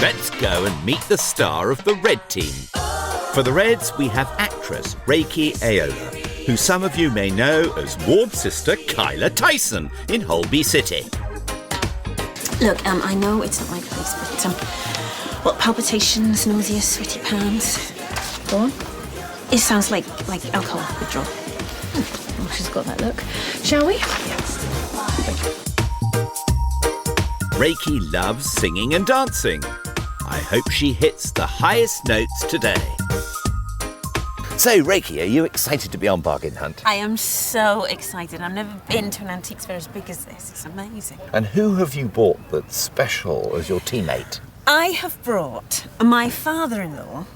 Let's go and meet the star of the red team. For the Reds, we have actress Rakie Ayola, who some of you may know as ward sister Kyla Tyson in Holby City. Look, I know it's not my place, but, what, palpitations, nausea, sweaty palms? Go on. It sounds like alcohol withdrawal. Oh, she's got that look. Shall we? Rakie loves singing and dancing. I hope she hits the highest notes today. So, Rakie, are you excited to be on Bargain Hunt? I am so excited. I've never been to an antiques fair as big as this. It's amazing. And who have you bought that's special as your teammate? I have brought my father-in-law,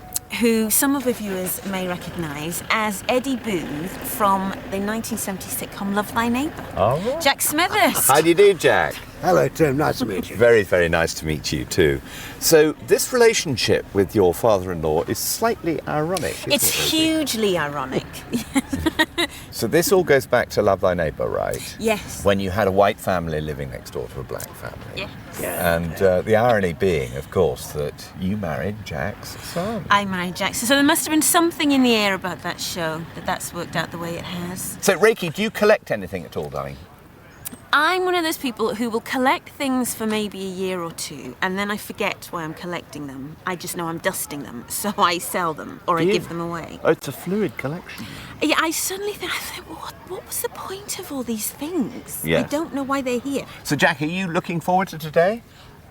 who some of the viewers may recognise as Eddie Booth from the 1970 sitcom Love Thy Neighbour. Oh, right. Jack Smethurst. How do you do, Jack? Hello, Tim. Nice to meet you. Very, very nice to meet you too. So this relationship with your father-in-law is slightly ironic. It's hugely ironic. So this all goes back to Love Thy Neighbour, right? Yes. When you had a white family living next door to a black family. Yes. And the irony being, of course, that you married Jack's son. I married Jack. So there must have been something in the air about that show that's worked out the way it has. So, Rakie, do you collect anything at all, darling? I'm one of those people who will collect things for maybe a year or two, and then I forget why I'm collecting them. I just know I'm dusting them, so I sell them or I give them away. Oh, it's a fluid collection. Yeah, I suddenly think, what was the point of all these things? Yes. I don't know why they're here. So, Jack, are you looking forward to today?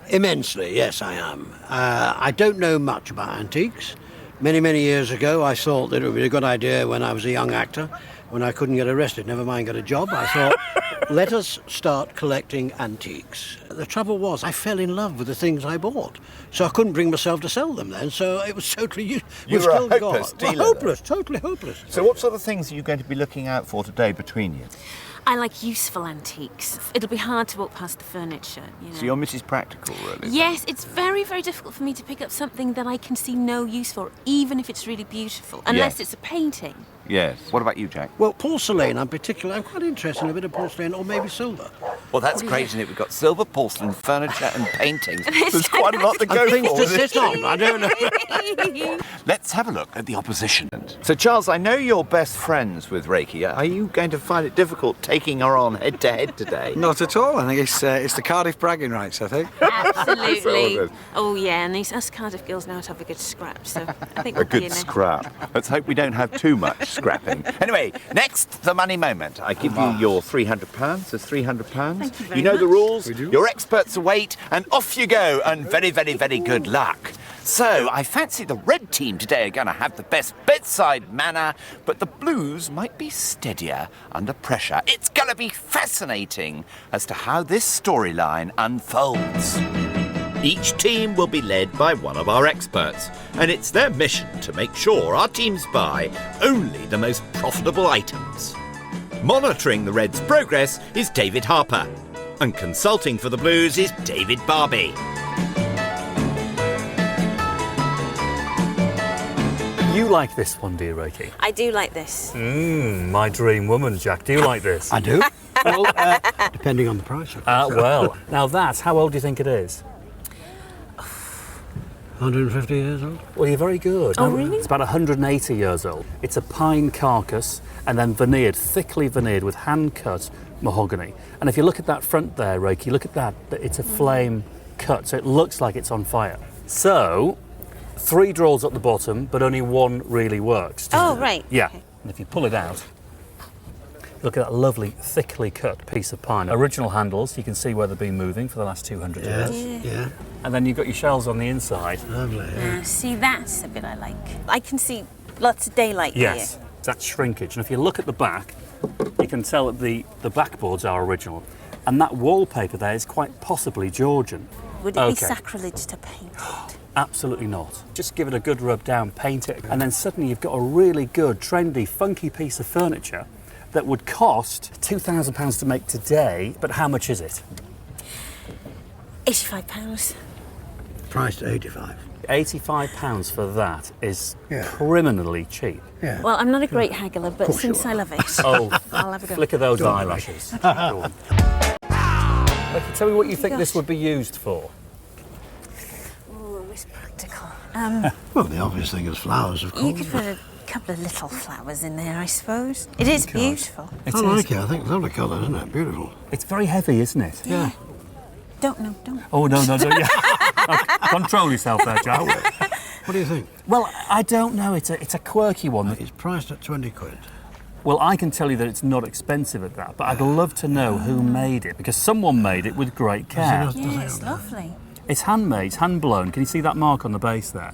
Immensely, yes, I am. I don't know much about antiques. Many, many years ago, I thought that it would be a good idea when I was a young actor, when I couldn't get arrested, never mind get a job. I thought, let us start collecting antiques. The trouble was, I fell in love with the things I bought, so I couldn't bring myself to sell them then. So it was totally You were a hopeless dealer. Well, hopeless, totally hopeless. So, what sort of things are you going to be looking out for today between you? I like useful antiques. It'll be hard to walk past the furniture, you know. So you're Mrs. Practical, really? Yes, it's very, very difficult for me to pick up something that I can see no use for, even if it's really beautiful, unless it's a painting. Yes. What about you, Jack? Well, porcelain, I'm quite interested in a bit of porcelain or maybe silver. Well, that's great, isn't it? We've got silver, porcelain, furniture and paintings. There's quite a lot to go Things for. to sit on, I don't know. Let's have a look at the opposition. So, Charles, I know you're best friends with Rakie. Are you going to find it difficult taking her on head-to-head today? Not at all. I think it's the Cardiff bragging rights, I think. Absolutely. Oh, yeah, and us Cardiff girls know how to have a good scrap, so I think A we'll be good in there. scrap. Let's hope we don't have too much scrapping. Anyway, next, the money moment. I give you your £300. There's £300. Thank you very know the much. rules. We do. Your experts await, and off you go. And very, very, very good luck. So, I fancy the red team today are going to have the best bedside manner, but the blues might be steadier under pressure. It's going to be fascinating as to how this storyline unfolds. Each team will be led by one of our experts, and it's their mission to make sure our teams buy only the most profitable items. Monitoring the Reds' progress is David Harper, and consulting for the Blues is David Barbie. You like this one, do you, Rakie? I do like this. My dream woman, Jack. Do you like this? I do. Well, depending on the price. Well, now that, how old do you think it is? 150 years old. Well, you're very good. Oh, really? It's about 180 years old. It's a pine carcass and then veneered, thickly veneered with hand-cut mahogany. And if you look at that front there, Rakie, look at that. It's a flame cut, so it looks like it's on fire. So, 3 drawers at the bottom, but only 1 really works. Oh, right. Yeah. Okay. And if you pull it out, look at that lovely, thickly cut piece of pine. Original handles, you can see where they've been moving for the last 200 years. Yeah. And then you've got your shells on the inside. Lovely. Yeah. See, that's a bit I like. I can see lots of daylight Yes, here. that's shrinkage. And if you look at the back, you can tell that the backboards are original. And that wallpaper there is quite possibly Georgian. Would it Okay. be sacrilege to paint it? Absolutely not. Just give it a good rub down, paint it, and then suddenly you've got a really good, trendy, funky piece of furniture that would cost £2,000 to make today, but how much is it? £85. Priced at 85. £85 for that is Yeah. criminally cheap. Yeah. Well, I'm not a great haggler, but course you since are. I love it, Oh, I'll have a go. flicker those eyelashes. Go on. Okay, tell me what you think this would be used for. Ooh, always practical. Well, the obvious thing is flowers, of course. You could put a couple of little flowers in there, I suppose. It is beautiful. It I is. like it. I think it's a lovely colour, isn't it? Beautiful. It's very heavy, isn't it? Yeah. Don't. Oh, no. Yeah. Control yourself there, Jack. What do you think? Well, I don't know. It's a quirky one. It's priced at 20 quid. Well, I can tell you that it's not expensive at that, but I'd love to know who made it, because someone made it with great care. Yeah, it's lovely. It's handmade, it's hand-blown. Can you see that mark on the base there?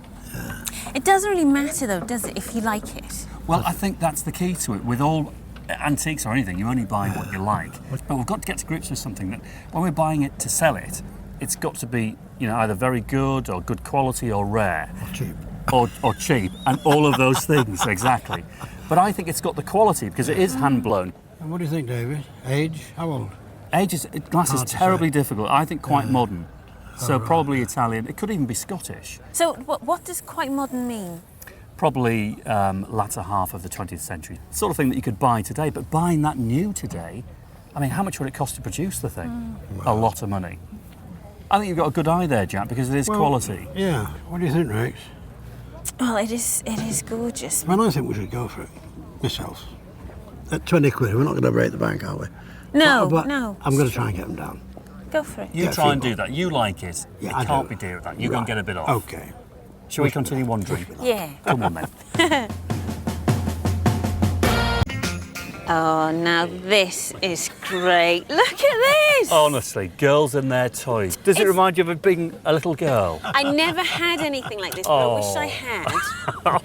It doesn't really matter, though, does it, if you like it? Well, I think that's the key to it. With all antiques or anything, you only buy what you like. But we've got to get to grips with something that when we're buying it to sell it, it's got to be, either very good or good quality or rare. Or cheap. Or cheap, and all of those things, exactly. But I think it's got the quality because it is hand-blown. And what do you think, David? Age? How old? Glass is Hard to terribly say. difficult. I think quite modern. So probably Italian. It could even be Scottish. So what does quite modern mean? Probably latter half of the 20th century. Sort of thing that you could buy today, but buying that new today, I mean, how much would it cost to produce the thing? A lot of money. I think you've got a good eye there, Jack, because it is quality. Yeah. What do you think, Rex? Well, it is gorgeous. Well, I think we should go for it, myself. At 20 quid, we're not going to break the bank, are we? No, But no. I'm going to try and get them down. Go for it. You Yeah, try and few do that. You like it. Yeah, I it can't do. be dear at that. You go and get a bit off. Okay. Shall we continue wandering? Yeah. Come on, then. Oh, now this is great. Look at this. Honestly, girls and their toys. Does it remind you of being a little girl? I never had anything like this, but I wish I had.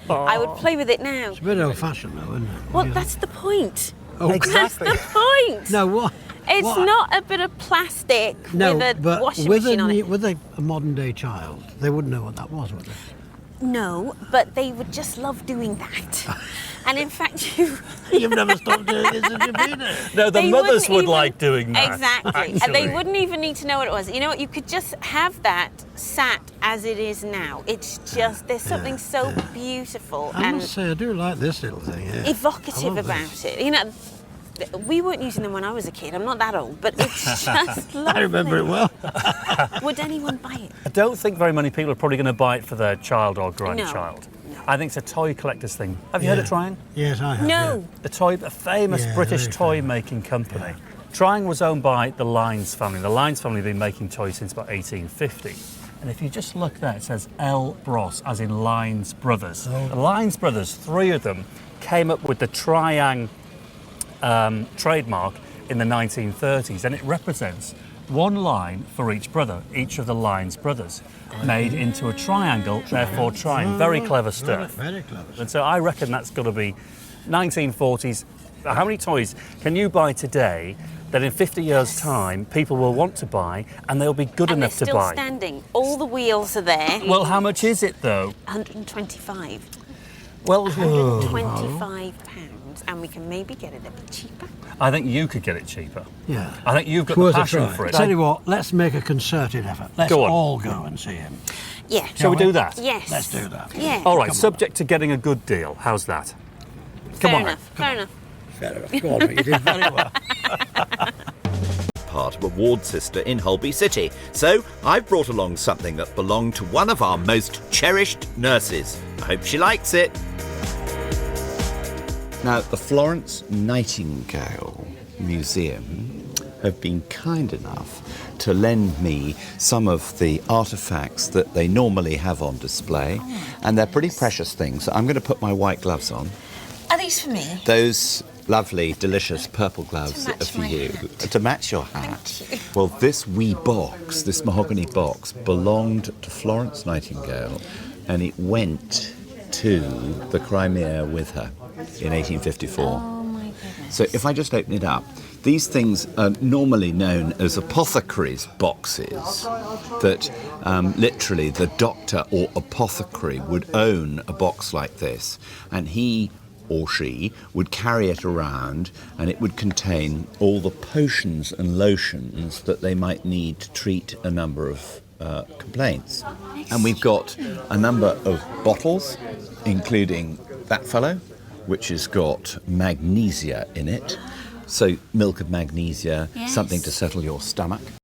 I would play with it now. It's a bit old-fashioned, though, isn't it? Well, that's the point. Oh, That's the point. No, what? It's what? not a bit of plastic No, with a but washing with machine on it. with a modern-day child, they wouldn't know what that was, would they? No, but they would just love doing that. And in fact, You've never stopped doing this since you've been here. No, the they mothers wouldn't would even- like doing that. Exactly. And actually. they wouldn't even need to know what it was. You know what? You could just have that sat as it is now. It's just, there's something so beautiful I and must say, I do like this little thing here. evocative I love about this. it. You know, we weren't using them when I was a kid. I'm not that old, but it's just lovely. I remember it well. Would anyone buy it? I don't think very many people are probably going to buy it for their child or grandchild. No. I think it's a toy collector's thing. Have you heard of Triang? Yes, I have. No. A famous Yeah, British very toy-making company. Triang was owned by the Lyons family. The Lyons family have been making toys since about 1850. And if you just look there, it says L. Bros, as in Lyons Brothers. The Lyons Brothers, 3 of them, came up with the Triang trademark in the 1930s, and it represents one line for each brother, each of the Lyons brothers, made into a triangle, therefore Triang. Very clever stuff. Very clever. And so I reckon that's got to be 1940s. How many toys can you buy today that in 50 years' time people will want to buy and they'll be good And they're enough to still buy? standing. All the wheels are there. Well, how much is it though? 125. Well, 125 pounds, and we can maybe get it a bit cheaper. I think you could get it cheaper. Yeah. I think you've got It's the worth a passion try. for it. Tell you what, let's make a concerted effort. Let's Go on. all go and see him. Yeah. Shall we do that? Yes. Let's do that. Yeah. All right, Come on. subject to getting a good deal. How's that? Come Fair on. enough. Fair enough. Fair enough. Go on, you did very well. Part of a ward sister in Holby City. So I've brought along something that belonged to one of our most cherished nurses. I hope she likes it. Now, the Florence Nightingale Museum have been kind enough to lend me some of the artefacts that they normally have on display, and they're pretty precious things. So I'm going to put my white gloves on. Are these for me? Those lovely, delicious purple gloves To match are for my you. hat. To match your hat. Thank you. Well, this wee box, this mahogany box, belonged to Florence Nightingale, and it went to the Crimea with her in 1854. Oh my goodness. So if I just open it up, these things are normally known as apothecaries' boxes, that literally the doctor or apothecary would own a box like this, and he or she would carry it around, and it would contain all the potions and lotions that they might need to treat a number of complaints. And we've got a number of bottles, including that fellow, which has got magnesia in it. So milk of magnesia, Yes. something to settle your stomach.